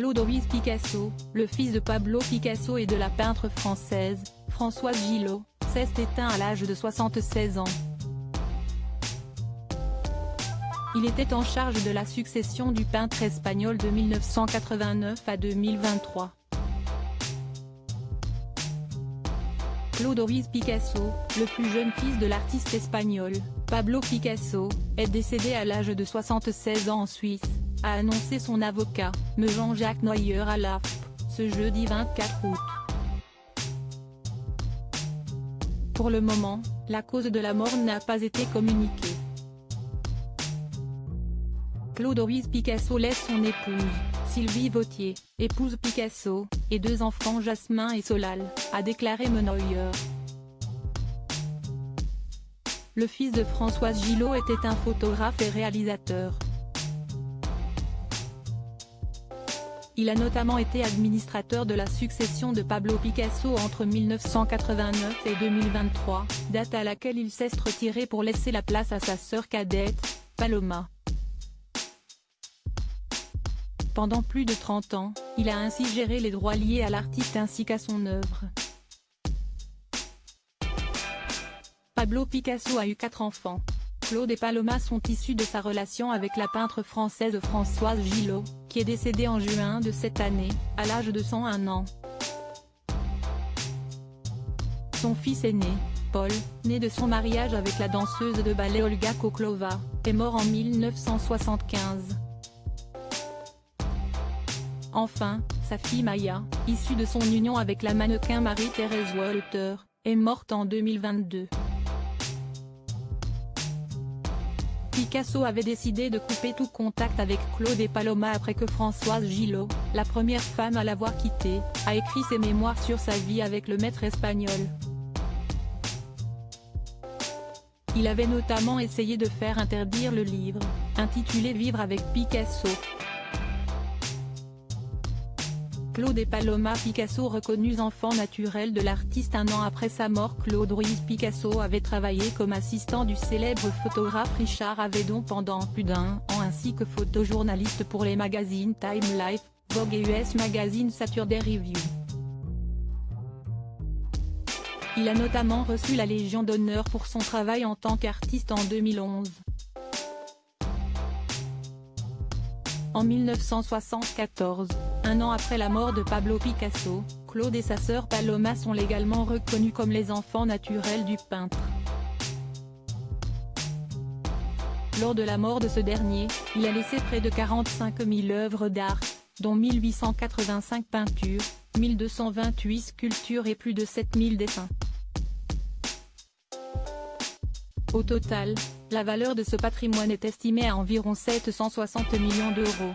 Claude Ruiz Picasso, le fils de Pablo Picasso et de la peintre française, Françoise Gillot, s'est éteint à l'âge de 76 ans. Il était en charge de la succession du peintre espagnol de 1989 à 2023. Claude Ruiz Picasso, le plus jeune fils de l'artiste espagnol, Pablo Picasso, est décédé à l'âge de 76 ans en Suisse, a annoncé son avocat, me Jean-Jacques Noyer à l'AFP, ce jeudi 24 août. Pour le moment, la cause de la mort n'a pas été communiquée. Claude Ruiz Picasso laisse son épouse, Sylvie Vautier, épouse Picasso, et 2 enfants Jasmin et Solal, a déclaré Noyer. Le fils de Françoise Gillot était un photographe et réalisateur. Il a notamment été administrateur de la succession de Pablo Picasso entre 1989 et 2023, date à laquelle il s'est retiré pour laisser la place à sa sœur cadette, Paloma. Pendant plus de 30 ans, il a ainsi géré les droits liés à l'artiste ainsi qu'à son œuvre. Pablo Picasso a eu 4 enfants. Claude et Paloma sont issus de sa relation avec la peintre française Françoise Gillot, qui est décédée en juin de cette année, à l'âge de 101 ans. Son fils aîné, Paul, né de son mariage avec la danseuse de ballet Olga Koklova, est mort en 1975. Enfin, sa fille Maya, issue de son union avec la mannequin Marie-Thérèse Walter, est morte en 2022. Picasso avait décidé de couper tout contact avec Claude et Paloma après que Françoise Gillot, la première femme à l'avoir quitté, a écrit ses mémoires sur sa vie avec le maître espagnol. Il avait notamment essayé de faire interdire le livre, intitulé Vivre avec Picasso. Claude et Paloma Picasso reconnus enfants naturels de l'artiste. Un an après sa mort, Claude Ruiz Picasso avait travaillé comme assistant du célèbre photographe Richard Avedon pendant plus d'1 an ainsi que photojournaliste pour les magazines Time Life, Vogue et US Magazine Saturday Review. Il a notamment reçu la Légion d'honneur pour son travail en tant qu'artiste en 2011. En 1974, un an après la mort de Pablo Picasso, Claude et sa sœur Paloma sont légalement reconnus comme les enfants naturels du peintre. Lors de la mort de ce dernier, il a laissé près de 45 000 œuvres d'art, dont 1885 peintures, 1228 sculptures et plus de 7000 dessins. Au total, la valeur de ce patrimoine est estimée à environ 760 millions d'euros.